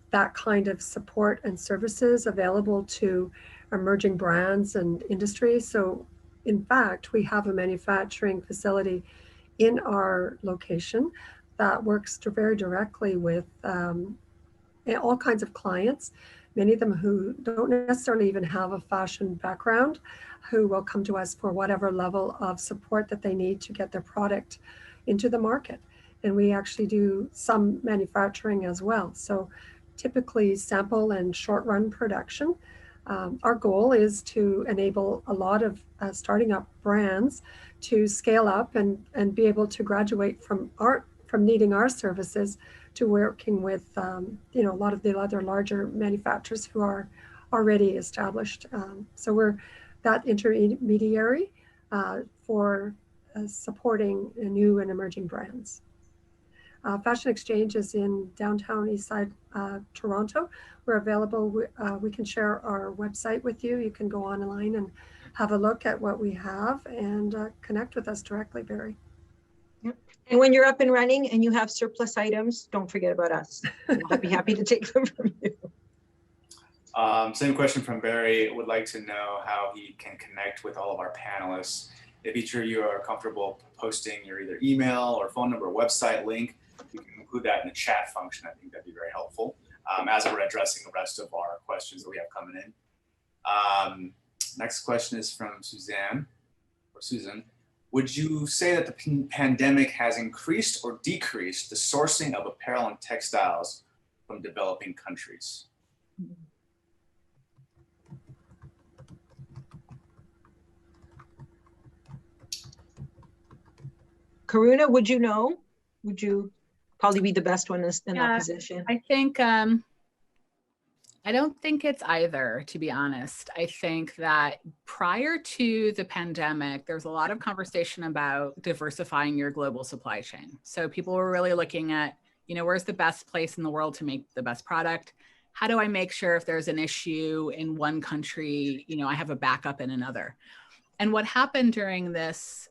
that kind of support and services available to emerging brands and industries. So in fact, we have a manufacturing facility in our location that works very directly with all kinds of clients, many of them who don't necessarily even have a fashion background, who will come to us for whatever level of support that they need to get their product into the market. And we actually do some manufacturing as well. So typically sample and short run production. Our goal is to enable a lot of starting up brands to scale up and be able to graduate from needing our services to working with a lot of the other larger manufacturers who are already established. So we're that intermediary for supporting new and emerging brands. Fashion Exchange is in downtown Eastside Toronto. We're available. We can share our website with you. You can go online and have a look at what we have and connect with us directly, Barry. Yep. And when you're up and running and you have surplus items, don't forget about us. We'll be happy to take them from you. Same question from Barry. Would like to know how he can connect with all of our panelists. If each of you are comfortable posting your either email or phone number or website link, you can include that in the chat function. I think that'd be very helpful as we're addressing the rest of our questions that we have coming in. Next question is from Suzanne, or Susan. Would you say that the pandemic has increased or decreased the sourcing of apparel and textiles from developing countries? Karuna, would you know? Would you probably be the best one in that position? I think, I don't think it's either, to be honest. I think that prior to the pandemic, there's a lot of conversation about diversifying your global supply chain. So people were really looking at, where's the best place in the world to make the best product? How do I make sure if there's an issue in one country, I have a backup in another? And what happened during this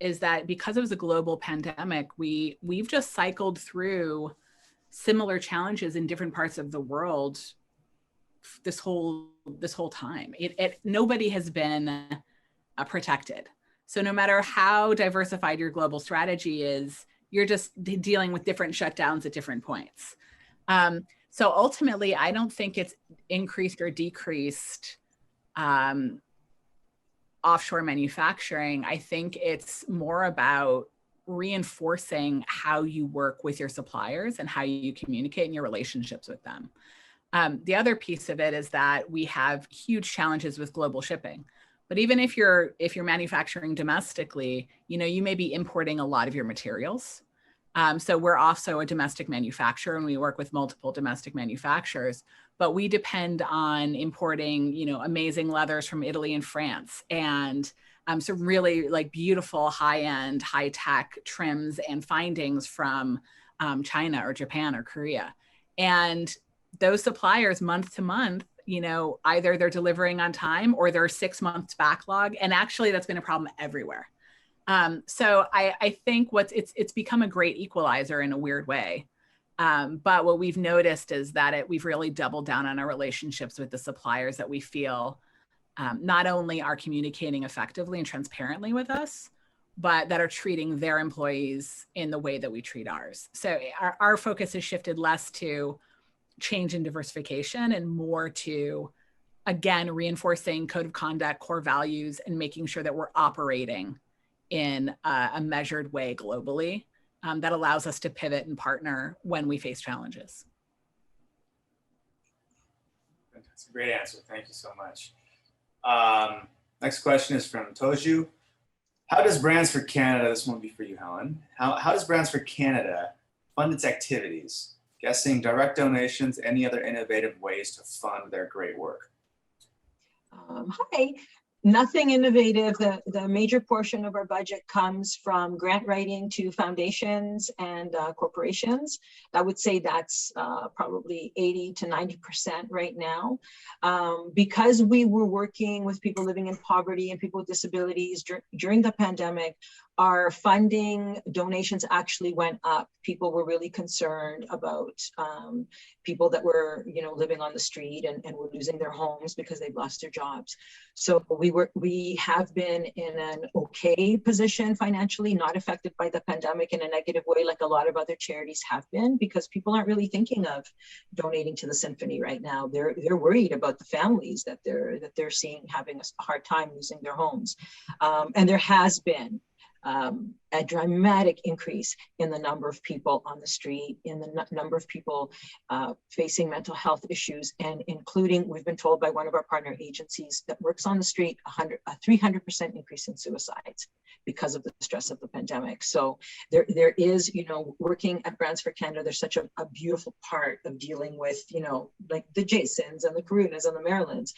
is that because it was a global pandemic, we've just cycled through similar challenges in different parts of the world this whole time. Nobody has been protected. So no matter how diversified your global strategy is, you're just dealing with different shutdowns at different points. So ultimately, I don't think it's increased or decreased offshore manufacturing. I think it's more about reinforcing how you work with your suppliers and how you communicate in your relationships with them. The other piece of it is that we have huge challenges with global shipping. But even if you're manufacturing domestically, you may be importing a lot of your materials. So we're also a domestic manufacturer and we work with multiple domestic manufacturers, but we depend on importing, amazing leathers from Italy and France and some really beautiful high-end, high-tech trims and findings from China or Japan or Korea. And those suppliers month to month, either they're delivering on time or they're 6 months backlog. And actually that's been a problem everywhere. So I think it's become a great equalizer in a weird way. But what we've noticed is that we've really doubled down on our relationships with the suppliers that we feel not only are communicating effectively and transparently with us, but that are treating their employees in the way that we treat ours. So our focus has shifted less to change and diversification and more to, again, reinforcing code of conduct, core values, and making sure that we're operating in a measured way globally that allows us to pivot and partner when we face challenges. That's a great answer. Thank you so much. Next question is from Toju. How does Brands for Canada, this one will be for you, Helen. How does Brands for Canada fund its activities? Guessing direct donations, any other innovative ways to fund their great work? Hi. Nothing innovative. The major portion of our budget comes from grant writing to foundations and corporations. I would say that's probably 80 to 90% right now. Because we were working with people living in poverty and people with disabilities during the pandemic, Our funding donations actually went up. People were really concerned about people that were, living on the street and were losing their homes because they've lost their jobs. So we have been in an okay position financially, not affected by the pandemic in a negative way, like a lot of other charities have been, because people aren't really thinking of donating to the symphony right now. They're worried about the families that they're seeing having a hard time losing their homes, and there has been a dramatic increase in the number of people on the street, in the number of people facing mental health issues, and including, we've been told by one of our partner agencies that works on the street, a 300% increase in suicides because of the stress of the pandemic. So there is, working at Brands for Canada, there's such a beautiful part of dealing with, like the Jasons and the Karunas and the Marilyns,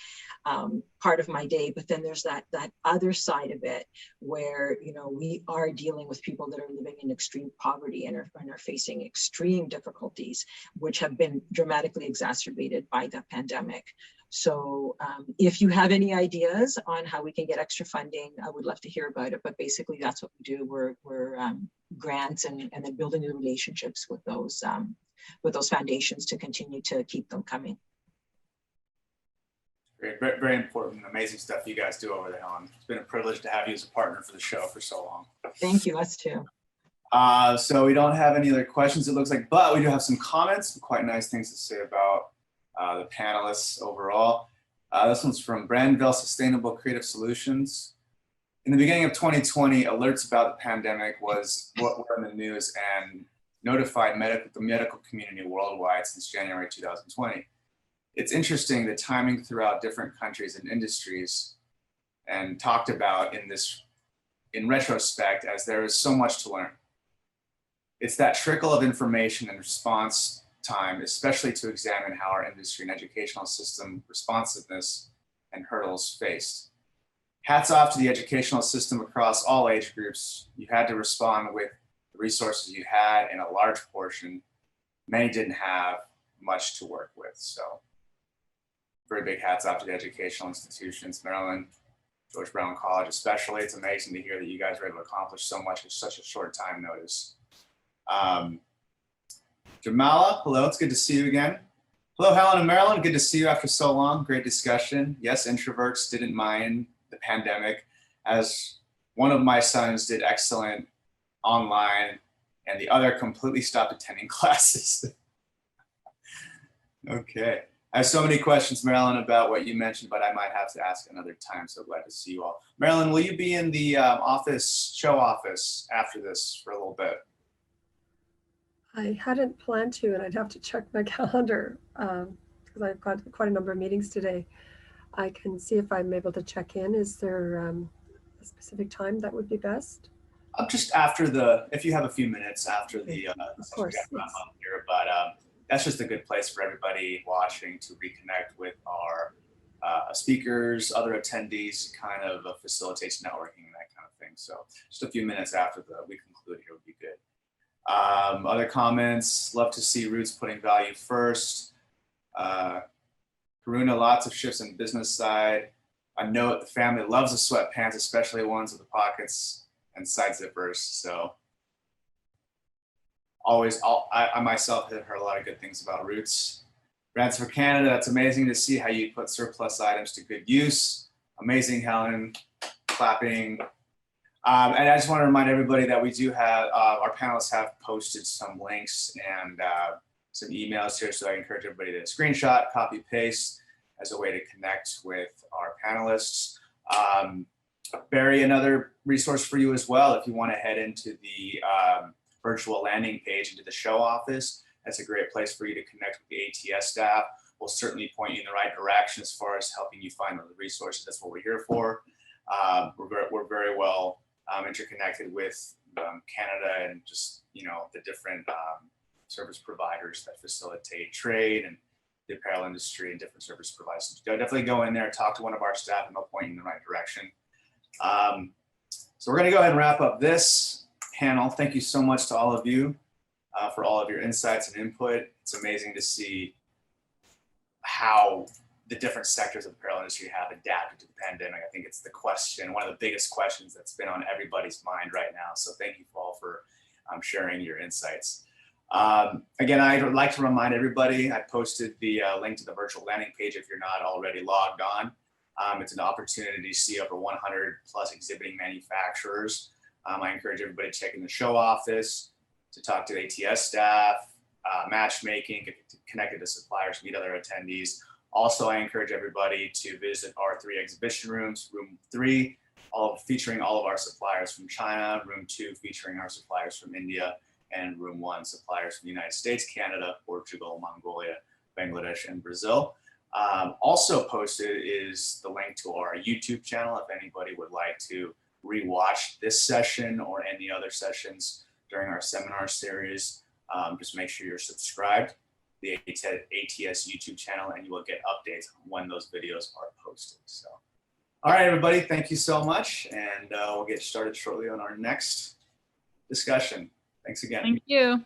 part of my day. But then there's that other side of it where, we are dealing with people that are living in extreme poverty and are facing extreme difficulties, which have been dramatically exacerbated by the pandemic. So if you have any ideas on how we can get extra funding, I would love to hear about it. But basically, that's what we do. We're grants and then building the relationships with those foundations to continue to keep them coming. Great, very, very important, amazing stuff you guys do over there, Helen. It's been a privilege to have you as a partner for the show for so long. Thank you, us too. So we don't have any other questions, it looks like, but we do have some comments, some quite nice things to say about the panelists overall. This one's from Brandville Sustainable Creative Solutions. In the beginning of 2020, alerts about the pandemic was what were in the news and notified the medical community worldwide since January 2020. It's interesting the timing throughout different countries and industries, and talked about in retrospect, as there is so much to learn. It's that trickle of information and response time, especially to examine how our industry and educational system responsiveness and hurdles faced. Hats off to the educational system across all age groups. You had to respond with the resources you had, and a large portion, many didn't have much to work with. So very big hats off to the educational institutions, Marilyn, George Brown College especially. It's amazing to hear that you guys were able to accomplish so much in such a short time notice. Jamala, hello, it's good to see you again. Hello, Helen and Marilyn, good to see you after so long. Great discussion. Yes, introverts didn't mind the pandemic, as one of my sons did excellent online and the other completely stopped attending classes. Okay. I have so many questions, Marilyn, about what you mentioned, but I might have to ask another time. So glad to see you all. Marilyn, will you be in the show office after this for a little bit? I hadn't planned to, and I'd have to check my calendar because I've got quite a number of meetings today. I can see if I'm able to check in. Is there a specific time that would be best? Just after if you have a few minutes after the of course, yes. Here, but that's just a good place for everybody watching to reconnect with our speakers, other attendees, kind of facilitates networking and that kind of thing. So just a few minutes after we conclude here would be good. Other comments, love to see Roots putting value first. Karuna, lots of shifts in business side. A note, the family loves the sweatpants, especially ones with the pockets and side zippers. So I myself have heard a lot of good things about Roots. Brands for Canada, that's amazing to see how you put surplus items to good use. Amazing, Helen, clapping. And I just want to remind everybody that we do have, our panelists have posted some links and some emails here, so I encourage everybody to screenshot, copy, paste as a way to connect with our panelists. Barry, another resource for you as well, if you want to head into the virtual landing page into the show office, that's a great place for you to connect with the ATS staff. We'll certainly point you in the right direction as far as helping you find the resources. That's what we're here for. We're very well interconnected with Canada and just, the different service providers that facilitate trade and the apparel industry and different service providers. So definitely go in there, talk to one of our staff, and they'll point you in the right direction. So we're going to go ahead and wrap up this panel. Thank you so much to all of you for all of your insights and input. It's amazing to see how the different sectors of the apparel industry have adapted to the pandemic. I think it's the question, one of the biggest questions that's been on everybody's mind right now. So thank you all for sharing your insights. Again, I'd like to remind everybody, I posted the link to the virtual landing page if you're not already logged on. It's an opportunity to see over 100 plus exhibiting manufacturers. I encourage everybody to check in the show office, to talk to ATS staff, matchmaking, get connected to suppliers, meet other attendees. Also, I encourage everybody to visit our 3 exhibition rooms, room 3, featuring all of our suppliers from China, room 2 featuring our suppliers from India, and room 1 suppliers from the United States, Canada, Portugal, Mongolia, Bangladesh, and Brazil. Also posted is the link to our YouTube channel if anybody would like to rewatch this session or any other sessions during our seminar series. Just make sure you're subscribed to the ATS YouTube channel and you will get updates on when those videos are posted. So, all right, everybody, thank you so much. And we'll get started shortly on our next discussion. Thanks again. Thank you.